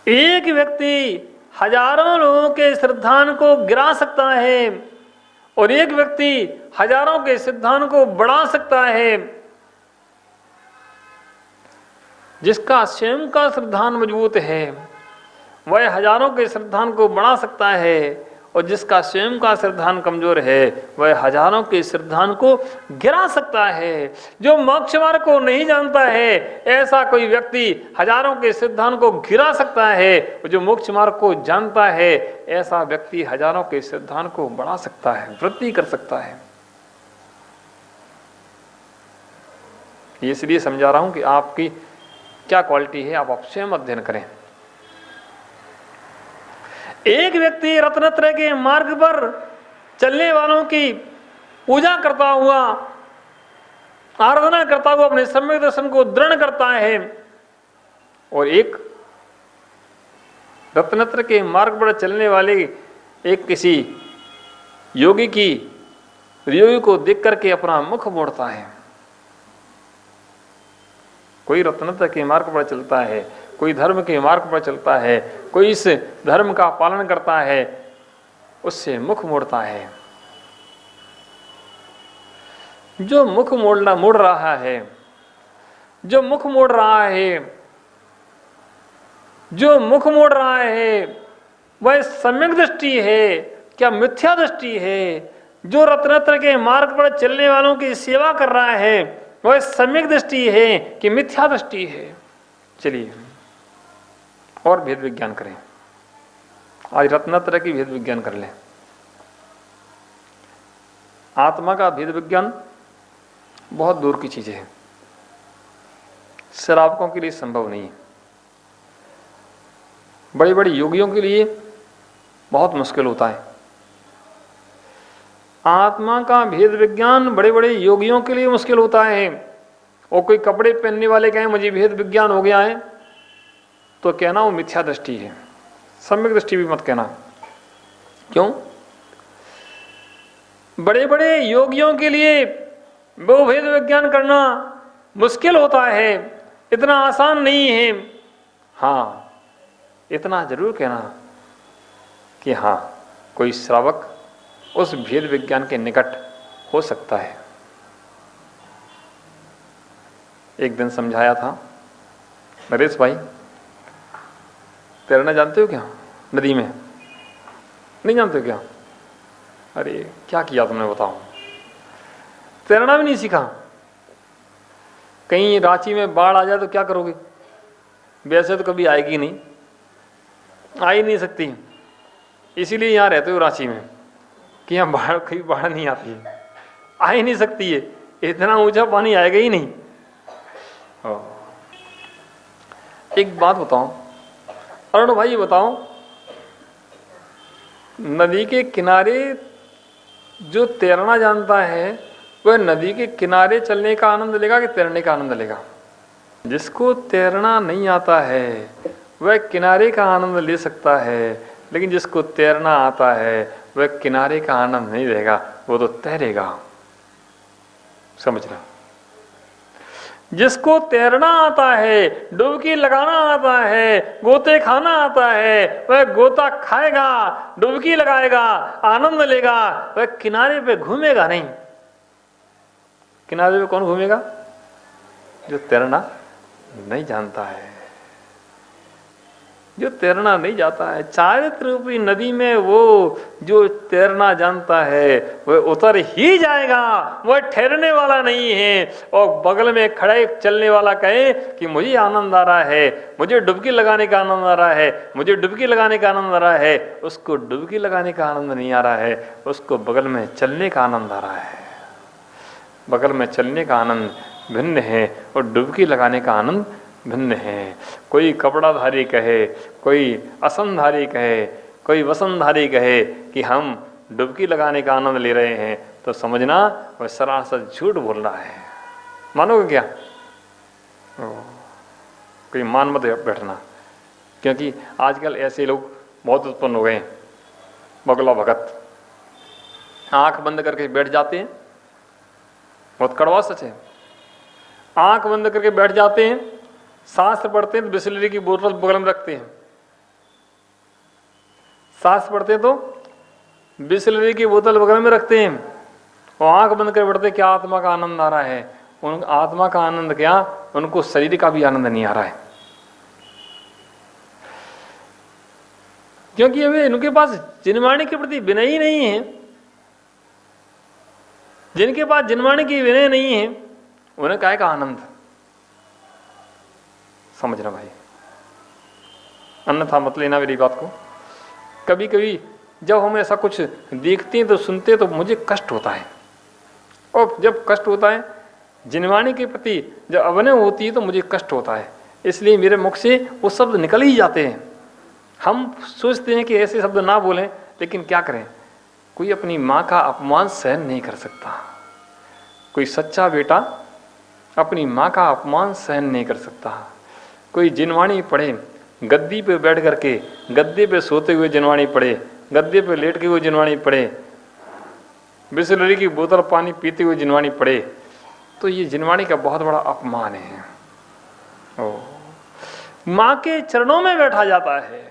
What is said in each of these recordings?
एक व्यक्ति हजारों लोगों के सिद्धांत को गिरा सकता है और एक व्यक्ति हजारों के सिद्धांत को बढ़ा सकता है। जिसका स्वयं का सिद्धांत मजबूत है वह हजारों के सिद्धांत को बढ़ा सकता है और जिसका स्वयं का सिद्धांत कमजोर है वह हजारों के सिद्धांत को गिरा सकता है। जो मोक्ष मार्ग को नहीं जानता है ऐसा कोई व्यक्ति हजारों के सिद्धांत को गिरा सकता है और जो मोक्ष मार्ग को जानता है ऐसा व्यक्ति हजारों के सिद्धांत को बढ़ा सकता है, वृद्धि कर सकता है। इसलिए समझा रहा हूं कि आपकी क्या क्वालिटी है, आप स्वयं अध्ययन करें। एक व्यक्ति रत्नत्रय के मार्ग पर चलने वालों की पूजा करता हुआ, आराधना करता हुआ अपने सम्यक दर्शन को दृढ़ करता है और एक रत्नत्रय के मार्ग पर चलने वाले एक किसी योगी को देख करके अपना मुख मोड़ता है। कोई रत्नत्रय के मार्ग पर चलता है, कोई धर्म के मार्ग पर चलता है, कोई इस धर्म का पालन करता है, उससे मुख मोड़ता है। जो मुख मोड़ रहा है, जो मुख मोड़ रहा है, जो मुख मोड़ रहा है वह सम्यक दृष्टि है क्या मिथ्या दृष्टि है? जो रत्नत्रय के मार्ग पर चलने वालों की सेवा कर रहा है वह सम्यक दृष्टि है कि मिथ्या दृष्टि है? चलिए और भेद विज्ञान करें। आज रत्नत्रय की भेद विज्ञान कर लें। आत्मा का भेद विज्ञान बहुत दूर की चीजें है, श्रावकों के लिए संभव नहीं है, बड़े बड़े योगियों के लिए बहुत मुश्किल होता है। आत्मा का भेद विज्ञान बड़े बड़े योगियों के लिए मुश्किल होता है। और कोई कपड़े पहनने वाले कहें मुझे भेद विज्ञान हो गया है तो कहना वो मिथ्या दृष्टि है, सम्यक दृष्टि भी मत कहना। क्यों? बड़े बड़े योगियों के लिए वो भेद विज्ञान करना मुश्किल होता है, इतना आसान नहीं है। हाँ, इतना जरूर कहना कि हाँ, कोई श्रावक उस भेद विज्ञान के निकट हो सकता है। एक दिन समझाया था, नरेश भाई तैरना जानते हो क्या? नदी में नहीं जानते हो क्या? अरे क्या किया तुमने बताओ? तैरना भी नहीं सीखा? कहीं रांची में बाढ़ आ जाए तो क्या करोगे? वैसे तो कभी आएगी नहीं, आ ही नहीं सकती, इसीलिए यहाँ रहते हो रांची में कि यहाँ बाढ़, कहीं बाढ़ नहीं आती है, आ ही नहीं सकती है, इतना ऊंचा पानी आएगा ही नहीं। एक बात बताओ अरुण भाई, बताओ नदी के किनारे जो तैरना जानता है वह नदी के किनारे चलने का आनंद लेगा कि तैरने का आनंद लेगा? जिसको तैरना नहीं आता है वह किनारे का आनंद ले सकता है, लेकिन जिसको तैरना आता है वह किनारे का आनंद नहीं लेगा, वो तो तैरेगा। समझना। जिसको तैरना आता है, डुबकी लगाना आता है, गोते खाना आता है, वह गोता खाएगा, डुबकी लगाएगा, आनंद लेगा, वह किनारे पे घूमेगा नहीं। किनारे पे कौन घूमेगा? जो तैरना नहीं जानता है, जो तैरना नहीं जाता है। चारित्र रूपी नदी में वो जो तैरना जानता है वह उतर ही जाएगा, वह ठहरने वाला नहीं है। और बगल में खड़े चलने वाला कहे कि मुझे आनंद आ रहा है, मुझे डुबकी लगाने का आनंद आ रहा है, मुझे डुबकी लगाने का आनंद आ रहा है, उसको डुबकी लगाने का आनंद नहीं आ रहा है, उसको बगल में चलने का आनंद आ रहा है। बगल में चलने का आनंद भिन्न है और डुबकी लगाने का आनंद भिन्न है। कोई कपड़ाधारी कहे, कोई असनधारी कहे, कोई वसनधारी कहे कि हम डुबकी लगाने का आनंद ले रहे हैं, तो समझना वह सरासर झूठ बोल रहा है। मानोगे क्या? कोई मान मत बैठना, क्योंकि आजकल ऐसे लोग बहुत उत्पन्न हो गए हैं, बगला भगत। आंख बंद करके बैठ जाते हैं, बहुत कड़वा सच है। आंख बंद करके बैठ जाते हैं, सांस पढ़ते हैं तो बिस्लरी की बोतल बगल में रखते हैं, सांस पड़ते तो बिस्लरी की बोतल बगल में रखते हैं और आंख बंद कर पड़ते, क्या आत्मा का आनंद आ रहा है। उन आत्मा का आनंद क्या, उनको शरीर का भी आनंद नहीं आ रहा है, क्योंकि अभी उनके पास जिनवाणी के प्रति विनय ही नहीं है। जिनके पास जिनवाणी की विनय नहीं है उन्हें काय का आनंद। समझना भाई, अन्यथा मत लेना मेरी बात को। कभी कभी जब हम ऐसा कुछ देखते हैं तो सुनते हैं तो मुझे कष्ट होता है, और जब कष्ट होता है जिनवाणी के प्रति जब अवनय होती है तो मुझे कष्ट होता है, इसलिए मेरे मुख से वो शब्द निकल ही जाते हैं। हम सोचते हैं कि ऐसे शब्द ना बोलें, लेकिन क्या करें, कोई अपनी माँ का अपमान सहन नहीं कर सकता। कोई सच्चा बेटा अपनी माँ का अपमान सहन नहीं कर सकता। कोई जिनवाणी पढ़े, गद्दी पे बैठ करके, गद्दे पे सोते हुए जिनवाणी पढ़े, गद्दे पे लेट के हुए जिनवाणी पढ़े, बिस्लरी की बोतल पानी पीते हुए जिनवाणी पढ़े, तो ये जिनवाणी का बहुत बड़ा अपमान है। माँ के चरणों में बैठा जाता है,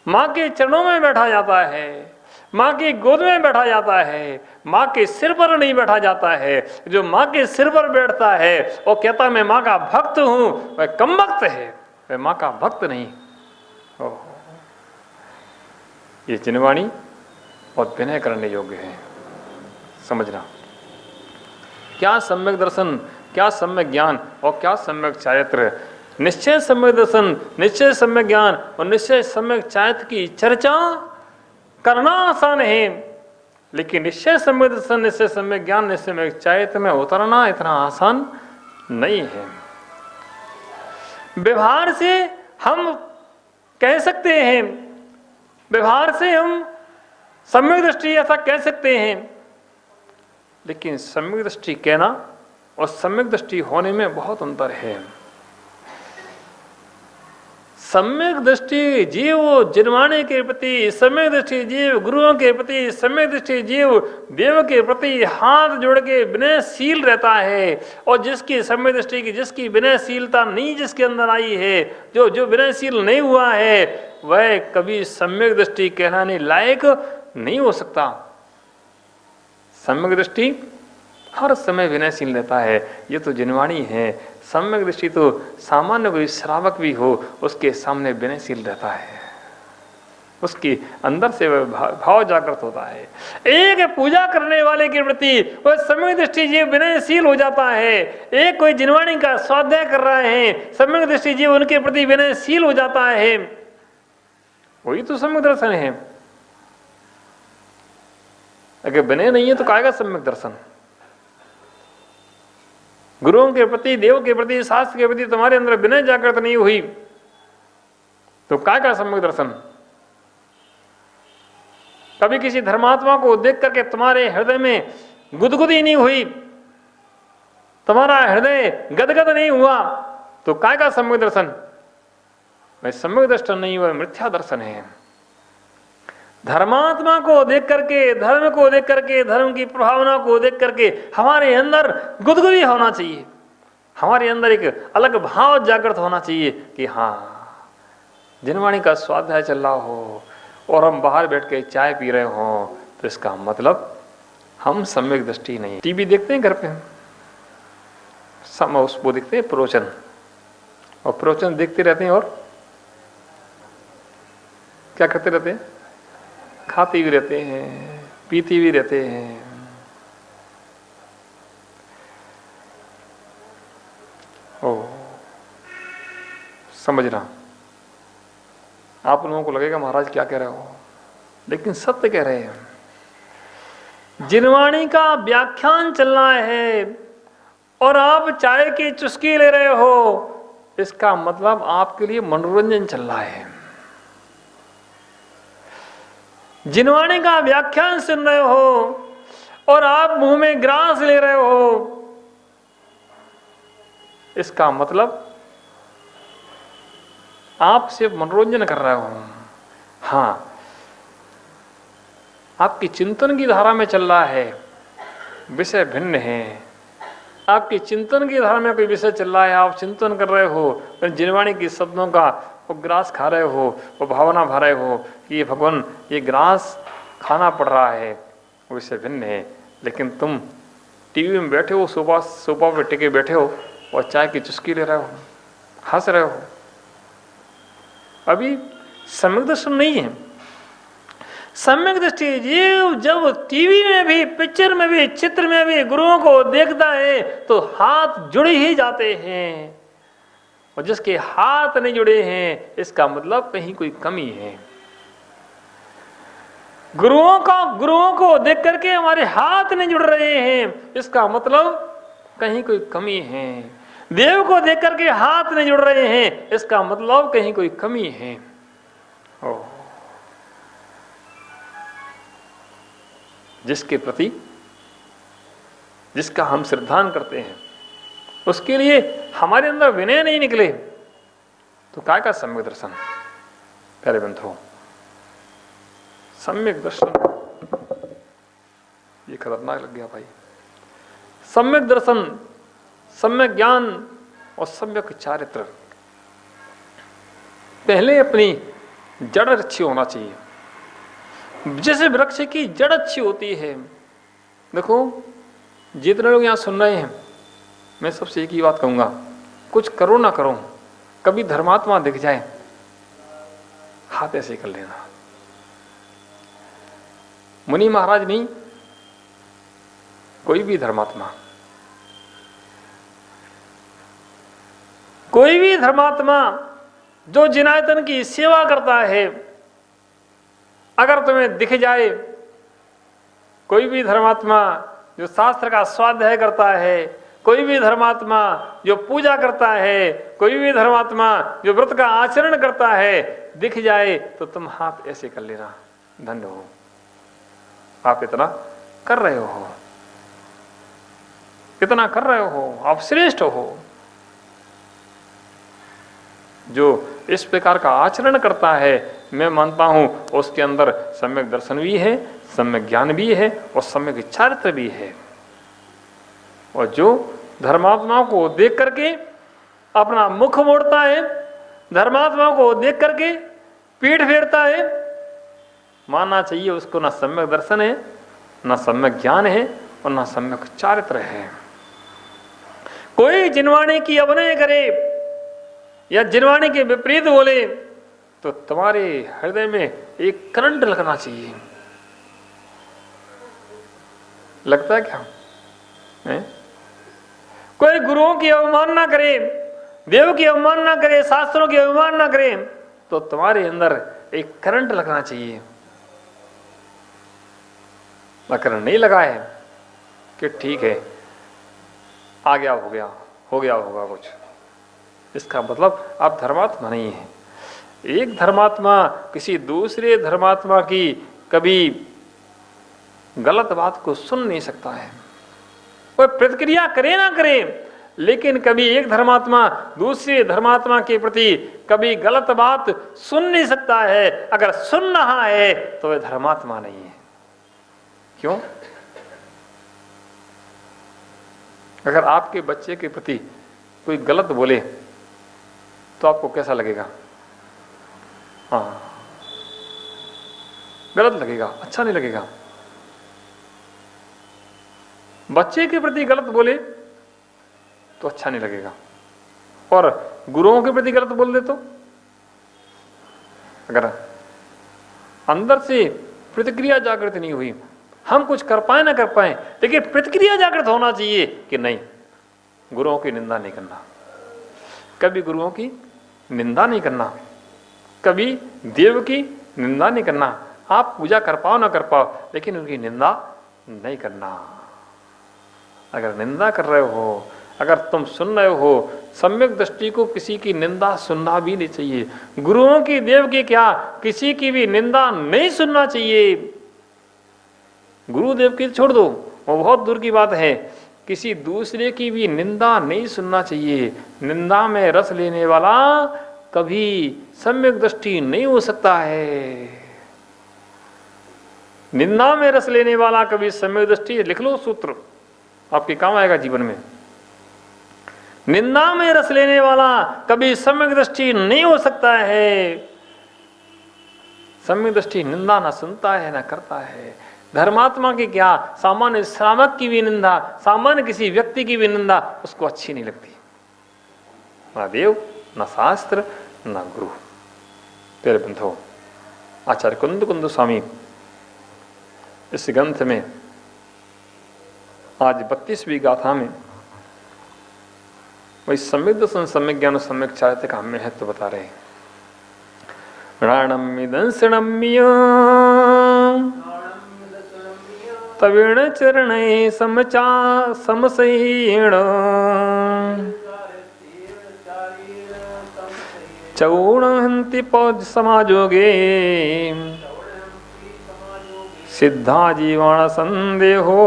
माँ के चरणों में बैठा जाता है, माँ की गोद में बैठा जाता है, माँ के सिर पर नहीं बैठा जाता है। जो माँ के सिर पर बैठता है वो कहता मैं माँ का भक्त हूं, वह कम भक्त है, वह माँ का भक्त नहीं। ये जिनवाणी बहुत विनय करने योग्य है। समझना, क्या सम्यक दर्शन, क्या सम्यक ज्ञान और क्या सम्यक चारित्र। निश्चय सम्यक दर्शन, निश्चय सम्यक ज्ञान और निश्चय सम्यक चारित्र की चर्चा करना आसान है, लेकिन निश्चय सम्यक दर्शन, निश्चय सम्यक ज्ञान, निश्चय सम्यक चारित्र में उतरना इतना आसान नहीं है। व्यवहार से हम कह सकते हैं, व्यवहार से हम सम्यक दृष्टि ऐसा कह सकते हैं, लेकिन सम्यक दृष्टि कहना और सम्यक दृष्टि होने में बहुत अंतर है। सम्यक दृष्टि जीव जिनवाणी के प्रति, सम्यक दृष्टि जीव गुरुओं के प्रति, सम्यक दृष्टि जीव देव के प्रति हाथ जोड़ के विनयशील रहता है। और जिसकी सम्यक दृष्टि की, जिसकी विनयशीलता नहीं जिसके अंदर आई है, जो विनयशील नहीं हुआ है, वह कभी सम्यक दृष्टि कहलाने लायक नहीं हो सकता। सम्यक दृष्टि हर समय विनयशील रहता है, ये तो जिनवाणी है। सम्यक दृष्टि तो सामान्य कोई श्रावक भी हो उसके सामने विनयशील रहता है, उसके अंदर से वह भाव जागृत होता है। एक पूजा करने वाले के प्रति वह सम्यक दृष्टि जीव विनयशील हो जाता है। एक कोई जिनवाणी का स्वाध्याय कर रहा है, सम्यक दृष्टि जीव उनके प्रति विनयशील हो जाता है, वही तो सम्यक दर्शन है। अगर विनय नहीं है तो काहेगा सम्यक दर्शन। गुरुओं के प्रति, देव के प्रति, शास्त्र के प्रति तुम्हारे अंदर विनय जागृत नहीं हुई तो काय का सम्यक दर्शन। कभी किसी धर्मात्मा को देख करके तुम्हारे हृदय में गुदगुदी नहीं हुई, तुम्हारा हृदय गदगद नहीं हुआ तो काय का सम्यक दर्शन। वह सम्यक दर्शन नहीं, वह मिथ्या दर्शन है। धर्मात्मा को देख करके, धर्म को देख करके, धर्म की प्रभावना को देख करके हमारे अंदर गुदगुदी होना चाहिए, हमारे अंदर एक अलग भाव जागृत होना चाहिए कि हाँ जिनवाणी का स्वाध्याय चल रहा हो और हम बाहर बैठ के चाय पी रहे हों तो इसका मतलब हम सम्यक दृष्टि नहीं। टीवी देखते हैं घर पे, उसको देखते हैं प्रवचन, और प्रवचन देखते रहते हैं और क्या करते रहते हैं, खाते भी रहते हैं, पीते भी रहते हैं। ओ समझना, आप लोगों को लगेगा महाराज क्या कह रहे हो, लेकिन सत्य कह रहे हैं। जिनवाणी का व्याख्यान चल रहा है और आप चाय की चुस्की ले रहे हो, इसका मतलब आपके लिए मनोरंजन चल रहा है। जिनवाणी का व्याख्यान सुन रहे हो और आप मुंह में ग्रास ले रहे हो, इसका मतलब आप सिर्फ मनोरंजन कर रहे हो। हाँ, आपकी चिंतन की धारा में चल रहा है, विषय भिन्न है, आपकी चिंतन की धारा में कोई विषय चल रहा है, आप चिंतन कर रहे हो, जिनवाणी के शब्दों का वो ग्रास खा रहे हो, वो भावना भा रहे हो कि ये भगवान ये ग्रास खाना पड़ रहा है, उससे भिन्न है। लेकिन तुम टीवी में बैठे हो, सोफा पे टिके बैठे हो और चाय की चुस्की ले रहे हो, हंस रहे हो, अभी सम्यक दर्शन नहीं है। सम्यक दृष्टि जीव जब टीवी में भी, पिक्चर में भी, चित्र में भी गुरुओं को देखता है तो हाथ जुड़े ही जाते हैं, और जिसके हाथ नहीं जुड़े हैं इसका मतलब कहीं कोई कमी है। गुरुओं को देख करके हमारे हाथ नहीं जुड़ रहे हैं, इसका मतलब कहीं कोई कमी है। देव को देख करके हाथ नहीं जुड़ रहे हैं, इसका मतलब कहीं कोई कमी है। जिसके प्रति जिसका हम श्रद्धान करते हैं उसके लिए हमारे अंदर विनय नहीं निकले तो काय का सम्यक दर्शन। प्यारे बंधुओं, सम्यक दर्शन ये खतरनाक लग गया भाई। सम्यक दर्शन, सम्यक ज्ञान और सम्यक चारित्र, पहले अपनी जड़ अच्छी होना चाहिए। जैसे वृक्ष की जड़ अच्छी होती है, देखो जितने लोग यहाँ सुन रहे हैं, मैं सबसे एक ही बात कहूँगा, कुछ करो ना करो, कभी धर्मात्मा दिख जाए हाथ ऐसे कर लेना। मुनि महाराज नहीं, कोई भी धर्मात्मा, कोई भी धर्मात्मा जो जिनायतन की सेवा करता है, अगर तुम्हें दिख जाए, कोई भी धर्मात्मा जो शास्त्र का स्वाध्याय करता है, कोई भी धर्मात्मा जो पूजा करता है, कोई भी धर्मात्मा जो व्रत का आचरण करता है, दिख जाए तो तुम हाथ ऐसे कर लेना, धन्य हो, आप इतना कर रहे हो, इतना कर रहे हो, आप श्रेष्ठ हो। जो इस प्रकार का आचरण करता है, मैं मानता हूं उसके अंदर सम्यक दर्शन भी है, सम्यक ज्ञान भी है और सम्यक चारित्र भी है। और जो धर्मात्माओं को देख करके अपना मुख मोड़ता है, धर्मात्माओं को देख करके पीठ फेरता है, मानना चाहिए उसको ना सम्यक दर्शन है, ना सम्यक ज्ञान है और ना सम्यक चारित्र है। कोई जिनवाणी की अभिनय करे या जिनवाणी के विपरीत बोले तो तुम्हारे हृदय में एक करंट लगना चाहिए। लगता है क्या है? कोई गुरुओं की अवमानना करे, देव की अवमानना करे, शास्त्रों की अवमानना करे तो तुम्हारे अंदर एक करंट लगना चाहिए। अगर नहीं लगा है कि ठीक है, आ गया, हो गया होगा कुछ, इसका मतलब आप धर्मात्मा नहीं है। एक धर्मात्मा किसी दूसरे धर्मात्मा की कभी गलत बात को सुन नहीं सकता है, कोई प्रतिक्रिया करे ना करे, लेकिन कभी एक धर्मात्मा दूसरे धर्मात्मा के प्रति कभी गलत बात सुन नहीं सकता है। अगर सुन रहा है तो वह धर्मात्मा नहीं है। क्यों? अगर आपके बच्चे के प्रति कोई गलत बोले तो आपको कैसा लगेगा? हाँ, गलत लगेगा, अच्छा नहीं लगेगा। बच्चे के प्रति गलत बोले तो अच्छा नहीं लगेगा, और गुरुओं के प्रति गलत बोल दे तो, अगर अंदर से प्रतिक्रिया जागृत नहीं हुई, हम कुछ कर पाए ना कर पाए, लेकिन प्रतिक्रिया जागृत होना चाहिए कि नहीं, गुरुओं की निंदा नहीं करना, कभी गुरुओं की निंदा नहीं करना, कभी देव की निंदा नहीं करना। आप पूजा कर पाओ ना कर पाओ, लेकिन उनकी निंदा नहीं करना। अगर निंदा कर रहे हो, अगर तुम सुन रहे हो, सम्यक दृष्टि को किसी की निंदा सुनना भी नहीं चाहिए। गुरुओं की, देव की क्या, किसी की भी निंदा नहीं सुनना चाहिए। गुरुदेव की छोड़ दो, वो बहुत दूर की बात है, किसी दूसरे की भी निंदा नहीं सुनना चाहिए। निंदा में रस लेने वाला कभी सम्यक दृष्टि नहीं हो सकता है। निंदा में रस लेने वाला कभी सम्यक दृष्टि, लिख लो सूत्र, आपके काम आएगा जीवन में। निंदा में रस लेने वाला कभी सम्यक दृष्टि नहीं हो सकता है। सम्यक दृष्टि निंदा ना सुनता है ना करता है। धर्मात्मा की क्या, सामान्य श्रावक की भी निंदा, सामान्य किसी व्यक्ति की भी निंदा उसको अच्छी नहीं लगती। ना देव, ना शास्त्र, ना गुरु। तेरे बंधो, आचार्य कुंद कुंद स्वामी इस ग्रंथ में आज 32वीं गाथा में वही सम्यक दर्शन, सम्यक ज्ञान, सम्यक चारित्र्य का महत्व बता रहे हैं। राणम्यदंसणम्य तवेण चरणै समचा समसहीण चौणहन्ति पौज समाजोगे सिद्धा जीवाण संदेहो।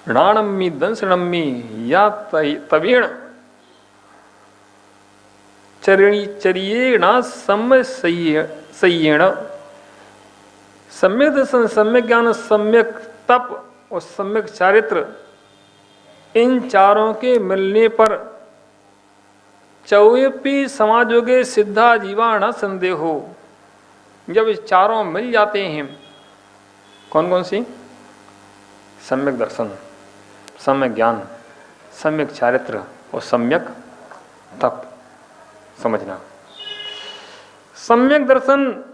राणम्मी दंसणम्मी या तवेण चरियेण समसय्येण। सम्यक दर्शन, सम्यक ज्ञान, सम्यक तप और सम्यक चारित्र, इन चारों के मिलने पर चौपी समाजोगे सिद्धा जीवा न संदेहो। जब ये चारों मिल जाते हैं, कौन कौन सी? सम्यक दर्शन, सम्यक ज्ञान, सम्यक चारित्र और सम्यक तप। समझना, सम्यक दर्शन,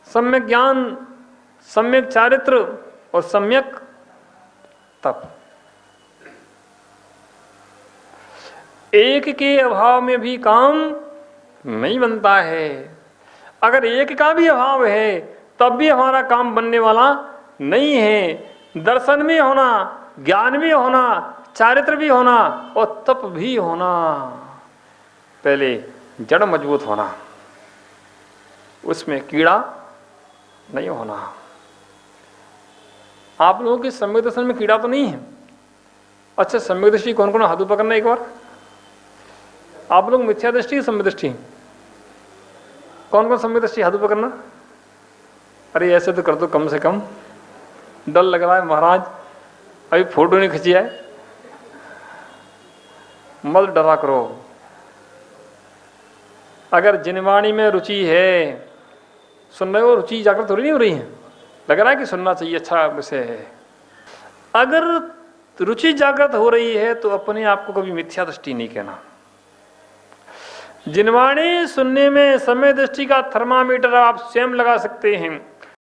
सम्यक ज्ञान, सम्यक चारित्र और सम्यक तप, एक के अभाव में भी काम नहीं बनता है। अगर एक का भी अभाव है तब भी हमारा काम बनने वाला नहीं है। दर्शन भी होना, ज्ञान भी होना, चारित्र भी होना और तप भी होना। पहले जड़ मजबूत होना, उसमें कीड़ा नहीं होना। आप लोगों की सम्यक दर्शन में कीड़ा तो नहीं है? अच्छा, सम्यक दृष्टि कौन कौन? हाथ पकड़ना एक बार। आप लोग मिथ्या दृष्टि की सम्यक दृष्टि कौन कौन? सम्यक दृष्टि हाथ पकड़ना। अरे ऐसे तो कर दो कम से कम, डर लग रहा है महाराज, अभी फोटो नहीं खींची है। मत डरा करो। अगर जिनवाणी में रुचि है, सुन रहे हो, रुचि जागृत थोड़ी नहीं हो रही है, लग रहा है कि सुनना चाहिए, अच्छा विषय है। अगर रुचि जागृत हो रही है तो अपने आप को कभी मिथ्या दृष्टि नहीं कहना। जिनवाणी सुनने में समय दृष्टि का थर्मामीटर आप स्वयं लगा सकते हैं।